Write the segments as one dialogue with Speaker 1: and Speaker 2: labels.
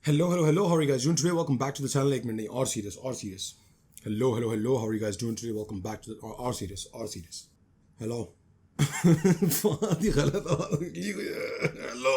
Speaker 1: Hello. How are you guys doing today? Welcome back to the channel. एक minute नहीं, और serious. Hello. How are you guys doing today? Welcome back to the और serious. Hello. बहुत ही गलत आवाज निकली हुई है. Hello.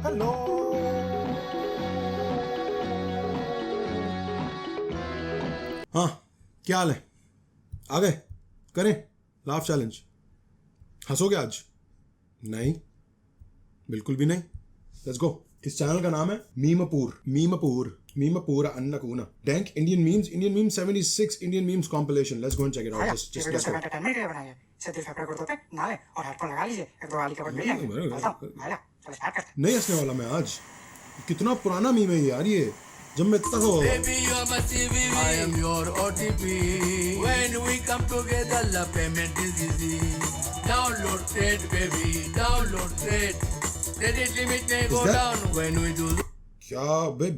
Speaker 1: Hello. हाँ, क्या हाल है? आ गए? करें लाफ चैलेंज. हंसोगे आज? नहीं, बिल्कुल भी नहीं. Let's go. इस चैनल का नाम है मीमपूर अन्नकूना dank Indian memes 76 Indian memes compilation. Let's go and check it out. Just let's go.
Speaker 2: Entertainment के लिए बनाया है. सीधे फेफड़े को धोते नाले और हेडफोन लगा लीजिए. एक दो वाली कवर मिल जाएगी. चलो स्टार्ट करते हैं.
Speaker 1: नहीं हंसने वाला मैं आज. कितना पुराना मीम है यार ये. जब मैं इतना हो
Speaker 3: Baby, you're my CVV. I am your OTP. When we come together, the payment is easy. Download trade, baby. Download trade. Credit limit may go down when we do.
Speaker 1: क्या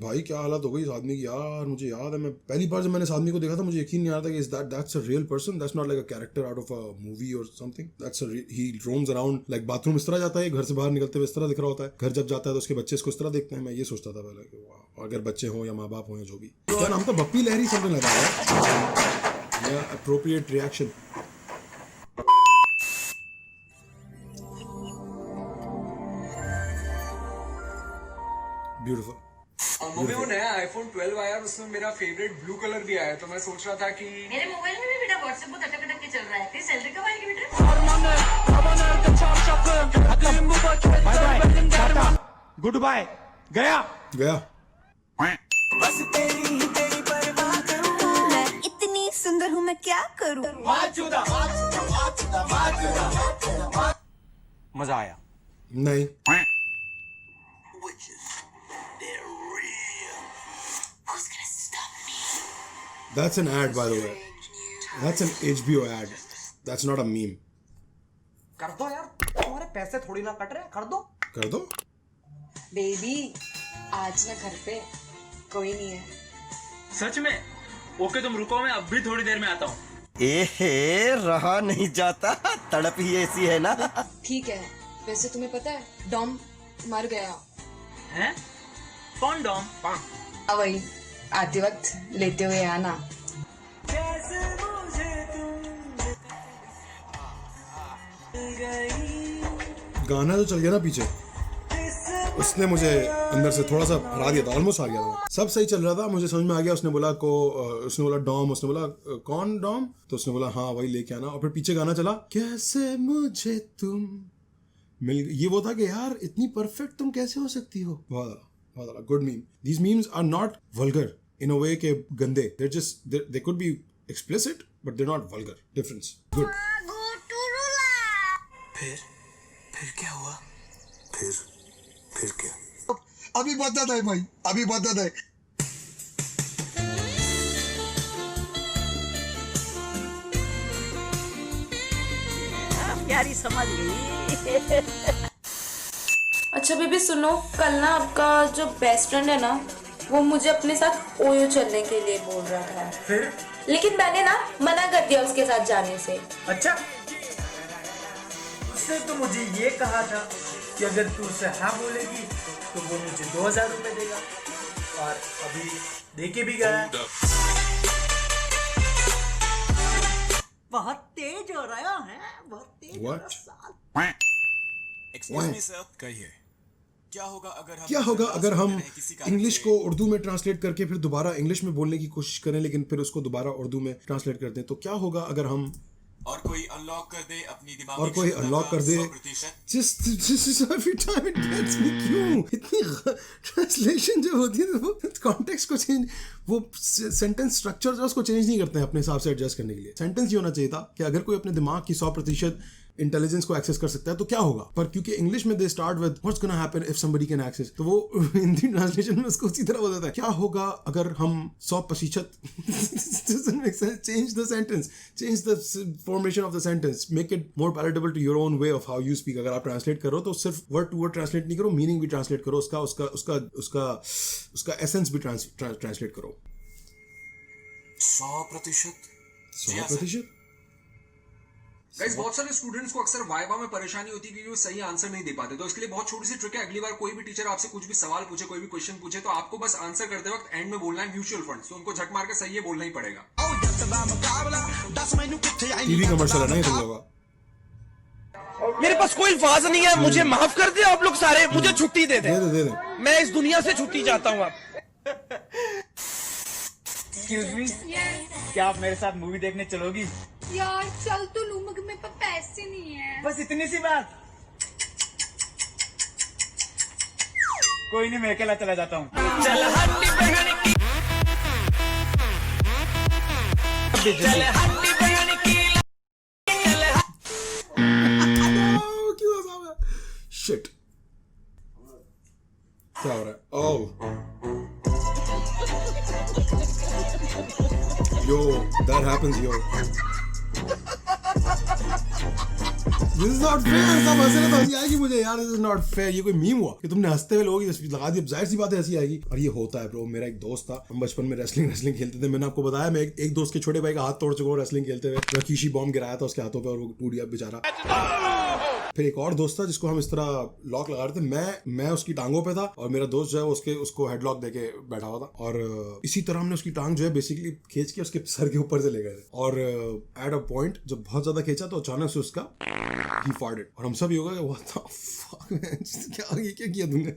Speaker 1: भाई क्या हालत हो गई इस आदमी की यार. मुझे याद है मैं पहली बार जब मैंने इस आदमी को देखा था मुझे यकीन नहीं आ रहा था कि that's a real person. That's not like a character out of a movie or something. He roams around like bathroom इस तरह जाता है, घर से बाहर निकलते हुए इस तरह दिख रहा होता है. घर जब जाता है तो उसके बच्चे इसको इस तरह देखते हैं. मैं ये सोचता था पहले कि वाह, अगर बच्चे हों या माँ बाप हों या जो भी. क्या नाम था? बप्पी लहरी समथिंग लगा है. Appropriate reaction. ब्यूटीफुल.
Speaker 4: मम्मी वो नया आईफोन 12 आया और उसमें मेरा फेवरेट ब्लू कलर भी आया. तो मैं सोच रहा था कि
Speaker 5: मेरे मोबाइल में भी बेटा व्हाट्सएप बहुत अटक के चल रहा है. तेरी सैलरी कब आएगी बेटा?
Speaker 6: Bye goodbye. गया.
Speaker 3: बस तेरी परवाह करूं.
Speaker 7: मैं इतनी सुंदर हूँ, मैं क्या करूँ?
Speaker 6: मजा आया.
Speaker 1: नहीं. That's an ad, by the way. That's an HBO ad. That's not a meme.
Speaker 2: कर दो यार, तुम्हारे पैसे थोड़ी ना कट रहे. कर दो.
Speaker 8: बेबी आज ना घर पे कोई नहीं है.
Speaker 9: सच में? ओके तुम रुको, मैं अब भी थोड़ी देर में आता हूँ.
Speaker 10: एहे रहा नहीं जाता, तड़प ही ऐसी है ना.
Speaker 8: ठीक है. वैसे तुम्हें पता है डॉम मर गया.
Speaker 9: हैं? कौन डॉम?
Speaker 8: वही आते वक्त लेते हुए आना.
Speaker 1: गाना तो चल गया ना पीछे. उसने मुझे अंदर से थोड़ा सा हरा दिया था. ऑलमोस्ट आ गया था. सब सही चल रहा था. मुझे समझ में आ गया. उसने बोला डॉम. उसने बोला कौन डॉम? तो उसने बोला हाँ वही लेके आना. और फिर पीछे गाना चला, कैसे मुझे तुम मिल. ये वो था कि यार इतनी परफेक्ट तुम कैसे हो सकती हो. बहुत good meme. These memes are not vulgar in a way के गंदे. they could be explicit but they're not vulgar. difference. good.
Speaker 3: फिर क्या हुआ? फिर क्या?
Speaker 10: अभी बता है भाई, अभी बता है.
Speaker 5: प्यारी समझ गई.
Speaker 8: अच्छा बेबी सुनो, कल ना आपका जो बेस्ट फ्रेंड है ना वो मुझे अपने साथ ओयो चलने के लिए बोल रहा था.
Speaker 9: फिर?
Speaker 8: लेकिन मैंने ना मना कर दिया उसके साथ जाने से.
Speaker 9: अच्छा, उसने तो मुझे ये कहा था कि अगर तू उसे हाँ बोलेगी तो वो मुझे 2000 रुपए देगा. और अभी देके भी गया.
Speaker 2: बहुत तेज हो रहा है. बहुत तेज.
Speaker 1: What?
Speaker 3: Excuse me sir. कहिए. क्या
Speaker 1: होगा अगर हम इंग्लिश को उर्दू में ट्रांसलेट करके फिर दोबारा इंग्लिश में बोलने की कोशिश करें लेकिन फिर उसको दोबारा उर्दू में ट्रांसलेट कर दें. तो क्या होगा अगर हम
Speaker 3: और कोई अनलॉक कर दे अपनी दिमाग
Speaker 1: और कोई अनलॉक कर दे. Just every time it gets me. क्यों इतनी ट्रांसलेशन जो होती है वो कॉन्टेक्स्ट को चेंज, वो सेंटेंस स्ट्रक्चर जो उसको चेंज नहीं करते हैं अपने हिसाब से एडजस्ट करने के लिए. सेंटेंस ये होना चाहिए था कि अगर कोई अपने दिमाग की 100% इंटेलिजेंस को एक्सेस कर सकता है तो क्या होगा. पर क्योंकि इंग्लिश में they start with what's gonna happen if somebody can access, तो वो हिंदी ट्रांसलेशन में उसको उसी तरह बताता है क्या होगा अगर हम 100% change the sentence, change the formation of the sentence, make it more palatable to your own way of how you speak. अगर आप ट्रांसलेट करो तो सिर्फ वर्ड टू वर्ड ट्रांसलेट नहीं करो, मीनिंग भी ट्रांसलेट करो, उसका एसेंस भी ट्रांसलेट करो.
Speaker 3: 100%.
Speaker 1: 100%?
Speaker 4: गाइस बहुत सारे स्टूडेंट्स को अक्सर वाइवा में परेशानी होती है क्योंकि वो सही आंसर नहीं दे पाते, तो इसके लिए बहुत छोटी सी ट्रिक है। अगली बार कोई भी टीचर आपसे कुछ भी सवाल पूछे, कोई भी क्वेश्चन पूछे, तो आपको बस आंसर करते वक्त एंड में बोलना है म्यूचुअल फंड, तो उनको झक मार के सही है बोलना ही पड़ेगा।
Speaker 1: टीवी कमर्शियल है ना ये तुम लोगों का।
Speaker 6: मेरे पास कोई अल्फाज नहीं है, मुझे माफ कर दे आप लोग सारे, मुझे छुट्टी दे दे, मैं इस दुनिया से छुट्टी चाहता हूँ। आप
Speaker 9: एक्सक्यूज मी, क्या आप मेरे साथ मूवी देखने चलोगी?
Speaker 5: यार चल तो लूं मगर मेरे पास पैसे नहीं है।
Speaker 9: बस इतनी सी बात। कोई नहीं, मैं अकेला चला जाता हूँ।
Speaker 6: चल हट्टी बहन की, चल हट्टी बहन की,
Speaker 1: क्यों ऐसा हो गया? शिट, क्या हो रहा है? ओह yo, that happens, yo. This is not fair. सब हंस रहे तो हंसी आएगी मुझे यार। This is not fair. ये कोई मीम हुआ कि तुमने हंसते हुए लोगों की तस्वीर लगा दी, जाहिर सी बात है हंसी आएगी। और ये होता है ब्रो। मेरा एक दोस्त था, हम बचपन में रेसलिंग खेलते थे। मैंने आपको बताया मैं एक दोस्त के छोटे भाई का हाथ तोड़ चुका हूँ रेसलिंग खेलते हुए। रकीशी बॉम्ब गिराया था उसके हाथों पे और वो टूट गया बेचारा। फिर एक और दोस्त था जिसको हम इस तरह लॉक लगा रहे थे। मैं उसकी टांगों पे था और मेरा दोस्त जो है उसको हेडलॉक देके बैठा हुआ था, और इसी तरह हमने उसकी टांग जो है बेसिकली खींच के उसके सर के ऊपर से ले गए थे। और एट अ पॉइंट जब बहुत ज्यादा खींचा तो अचानक से उसका he farted और हम सब ये होगा what the fuck man, क्या किया तुमने?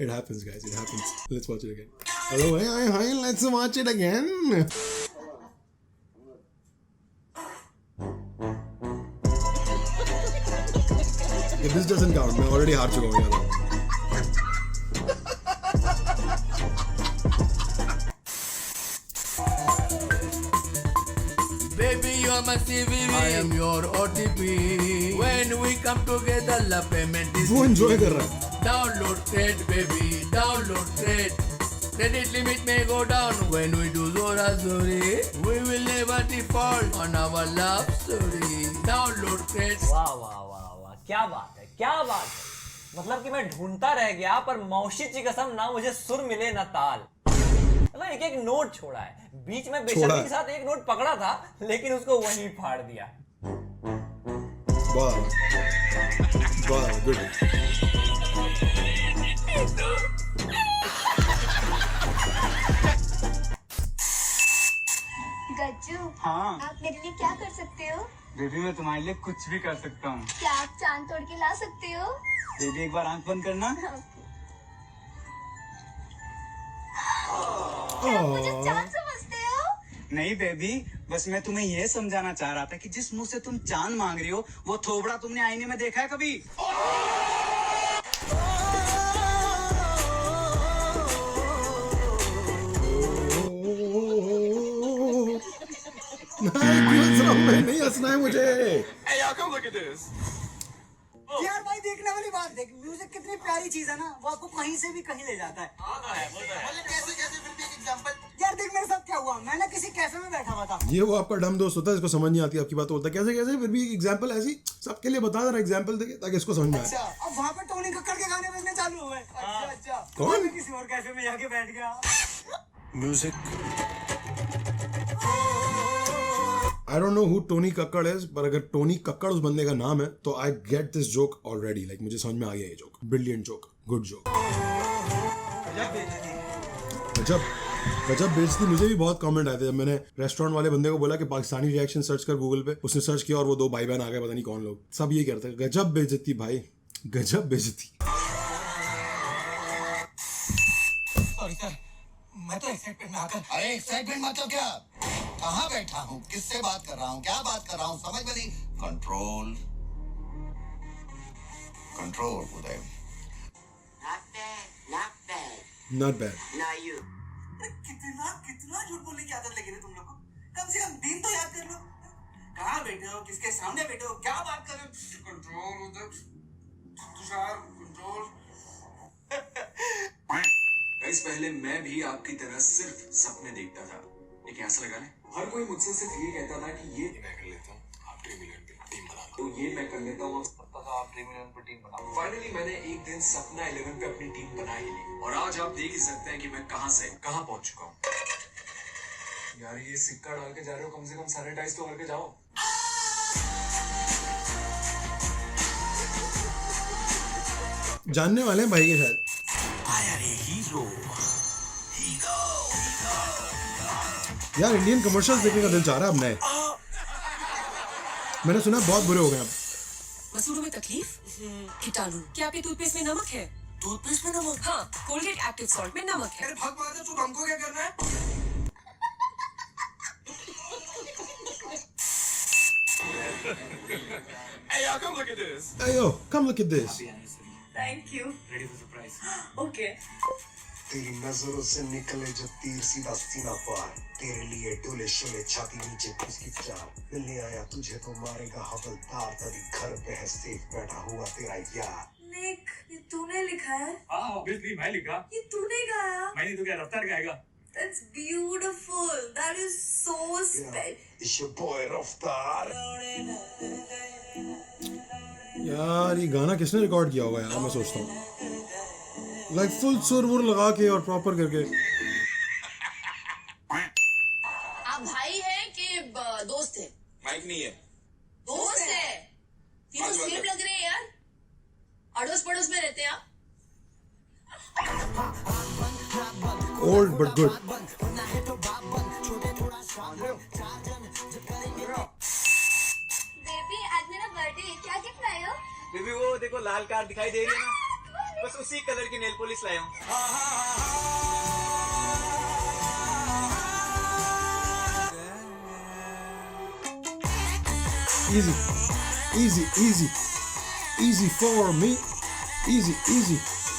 Speaker 1: It happens guys, it happens. Let's watch it again. Hello, hi, let's watch it again. This doesn't count. मैं already हार चुका हूँ यार।
Speaker 3: Baby, you're my CVV. I am your OTP. When we come together, the payment is
Speaker 1: वो enjoy कर रहा है।
Speaker 3: Download trade, baby. Download trade. Credit limit may go down when we do Zora Zori. We will never default on our love story. Download trade.
Speaker 11: वाह वाह वाह वाह, क्या बात है, क्या बात है। मतलब कि मैं ढूंढता रह गया पर मौशी की कसम ना मुझे सुर मिले ना ताल। मतलब एक नोट छोड़ा है, बीच में बेशर्मी के साथ एक नोट पकड़ा था लेकिन उसको वहीं फाड़ दिया।
Speaker 1: वाह वाह, गुड।
Speaker 7: गज्जू,
Speaker 2: हाँ
Speaker 7: आप मेरे लिए क्या कर सकते हो?
Speaker 2: बेबी, मैं तुम्हारे लिए कुछ भी कर सकता हूँ।
Speaker 7: क्या आप चांद तोड़ के ला सकते हो?
Speaker 2: बेबी, एक बार आंख बंद करना।
Speaker 7: क्या आप मुझे चांद समझते हो?
Speaker 2: नहीं बेबी, बस मैं तुम्हें यह समझाना चाह रहा था कि जिस मुंह से तुम चांद मांग रही हो वो थोबड़ा तुमने आईने में देखा है कभी?
Speaker 1: नहीं हंसना है मुझे।
Speaker 2: यार भाई, देखने वाली बात देख, म्यूजिक कितनी प्यारी चीज है ना, वो आपको कहीं से भी कहीं ले जाता है। यार देख मेरे साथ क्या हुआ, मैं ना किसी कैफे में बैठा हुआ था।
Speaker 1: ये वो आपका डम दोस्त होता है, इसको समझ नहीं आती आपकी बात, बोलता है कैसे कैसे, फिर भी एक एग्जांपल ऐसी सबके लिए बता रहा एग्जांपल देके ताकि इसको समझ में आए।
Speaker 2: अच्छा, अब वहाँ पे टोनी कक्कड़ के गाने बजने चालू हुए। अच्छा,
Speaker 1: कौन?
Speaker 2: मैं किसी और कैफे में जाके बैठ गया।
Speaker 1: Music I don't know who Tony Kakkar is, पर अगर टोनी कक्कड़ उस बंदे का नाम है तो I get this joke already. Like मुझे समझ में आ गया ये joke, brilliant joke, good joke. गजब बेइज्जती। मुझे भी बहुत कमेंट आए थे जब मैंने रेस्टोरेंट वाले बंदे को बोला कि पाकिस्तानी रिएक्शन सर्च कर गूगल पे, उसने सर्च किया और वो दो भाई बहन आ गए, पता नहीं कौन लोग, सब ये कहते हैं गजब बेइज्जती भाई, गजब बेइज्जती।
Speaker 12: सॉरी सर, मैं तो एक्साइटमेंट में आकर। अरे एक्साइटमेंट मतलब क्या? कहाँ बैठा हूँ, किससे बात कर रहा हूँ, क्या बात कर रहा हूँ, समझ में नहीं। Control control Uday.
Speaker 1: Not bad.
Speaker 2: कितना झूठ बोलने की आदत लगी है तुम लोग को? कम से कम दिन तो याद कर लो। कहाँ बैठे हो, किसके सामने बैठे हो, क्या बात कर रहे हो? कंट्रोल उधर, तुषार कंट्रोल।
Speaker 4: गाइस, पहले मैं भी आपकी तरह सिर्फ सपने देखता था, लेकिन ऐसा लगा ना, हर कोई मुझसे सिर्फ ये कहता था कि ये मैं कर लेता हूँ, आप ड्रीम इलेवन पे टीम बना लो, तो ये मैं कर लेता हूँ, आप ड्रीम इलेवन पे टीम बना लो। फाइनली मैंने एक दिन सपना 11 पे अपनी टीम बना ही ली, और आज आप देख ही सकते हैं कि मैं कहां से कहां पहुंच चुका हूँ। यार ये सिक्का डाल के जा रहे हो, कम से कम सैनिटाइज तो करके जाओ।
Speaker 1: जानने वाले हैं भाई के शायद। यार इंडियन कमर्शियल्स देखने का दिल चाह रहा है अब नए। मैंने सुना बहुत बुरे हो गए अब।
Speaker 13: मसूड़ों में तकलीफ, कीटाणु, क्या आपके टूथपेस्ट में नमक है?
Speaker 2: टूथपेस्ट में नमक?
Speaker 13: हाँ, कोलगेट एक्टिव सॉल्ट में नमक है।
Speaker 2: अरे भगवान तू हमको क्या करना है?
Speaker 4: Hey, y'all, come look at this.
Speaker 1: Hey yo, come look at this.
Speaker 13: Thank you.
Speaker 4: Ready for surprise?
Speaker 13: Okay.
Speaker 12: तेरी नजरों से निकले जो तीर सीधा सीना पार, तेरे लिए डोले शोले छाती नीचे किसकी चार, मिलने आया तुझे तो मारेगा हवलदार, तभी घर पे है सेफ बैठा हुआ तेरा यार।
Speaker 13: निक, ये तूने लिखा है?
Speaker 4: हाँ, obviously मैं लिखा।
Speaker 13: ये तूने गाया?
Speaker 4: मैंने तो क्या रफ्तार गाएगा?
Speaker 13: That's beautiful. That is so special.
Speaker 12: It's your boy रफ्तार।
Speaker 1: यार ये गाना किसने रिकॉर्ड किया होगा यार, मैं सोचता हूँ लाइक फुल सुर वुर लगा के और प्रॉपर करके।
Speaker 5: आप भाई हैं कि दोस्त हैं?
Speaker 4: माइक नहीं है।
Speaker 5: दोस्त है? ये तो सेम लग रहे हैं यार। अड़ोस पड़ोस में रहते हैं आप?
Speaker 1: Old but good.
Speaker 7: बेबी आज मेरा बर्थडे, क्या गिफ्ट लाए हो?
Speaker 11: बेबी वो देखो लाल कार दिखाई दे रही है ना, बस उसी कलर की नेल पॉलिश लाया हूँ।
Speaker 1: Easy, easy, easy, easy for me, easy, easy।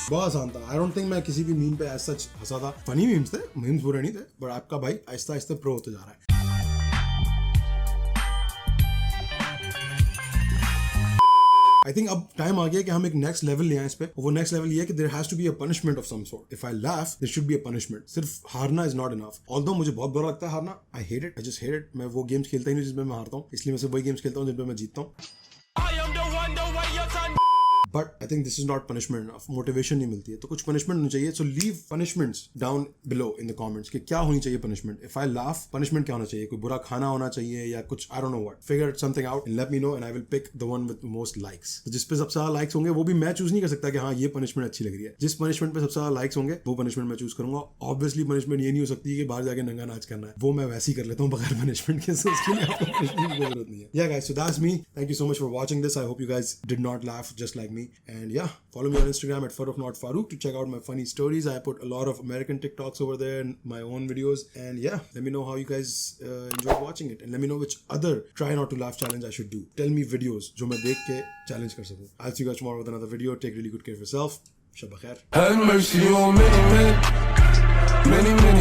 Speaker 1: बहुत आसान था। आई डोंट थिंक मैं किसी भी मीम पे ऐसा सच हंसा था। फनी मीम्स थे, मीम्स बुरे नहीं थे, बट आपका भाई आहिस्ता आहिस्ता प्रो होते जा रहा है। आई थिंक अब टाइम आ गया कि हम एक नेक्स्ट लेवल ले आए इस पे। वो नेक्स्ट लेवल ये है कि there has to be a punishment of some sort. If I laugh there should be a punishment. सिर्फ हारना इज नॉट इनफ। ऑल्दो मुझे बहुत बुरा लगता है हारना, I hate it, I just hate it. मैं वो गेम्स खेलता ही नहीं जिसमें मैं हारता हूँ, इसलिए मैं सिर्फ वही गेम्स खेलता हूँ जिनमें मैं जीतता हूँ। But I think this is not punishment of motivation नहीं मिलती है, तो कुछ पनिशमेंट होनी चाहिए। So leave punishments down below in the comments कि क्या होनी चाहिए punishment. If I laugh punishment क्या होना चाहिए, कोई बुरा खाना होना चाहिए या कुछ, I don't know what. Figure something out and let me know and I will pick the one with most likes. तो जिस पे सबसे ज्यादा लाइक्स होंगे वो भी मैं चूज नहीं कर सकता कि हाँ ये पनिशमेंट अच्छी लग रही है। जिस पनिशमेंट पे सबसे ज्यादा लाइक्स होंगे वो पनिशमेंट मैं चूज करूंगा। ऑब्वियसली पनिशमेंट ये नहीं हो सकती कि बाहर जाके नंगा नाच करना है, वो मैं वैसे ही कर लेता हूँ बगैर पनिशमेंट के, so उसके लिए आपको पनिशमेंट की जरूरत नहीं है। Yeah guys, so that's me. Thank you so much for watching this. I hope you guys did not laugh just like me. And yeah, follow me on Instagram at Farooq Not Farouk to check out my funny stories. I put a lot of American TikToks over there and my own videos. And yeah, let me know how you guys enjoyed watching it. And let me know which other try not to laugh challenge I should do. Tell me videos जो मैं देख के challenge कर सकूँ. I'll see you guys tomorrow with another video. Take really good care of yourself. Shabba khair.
Speaker 14: Have mercy on many men.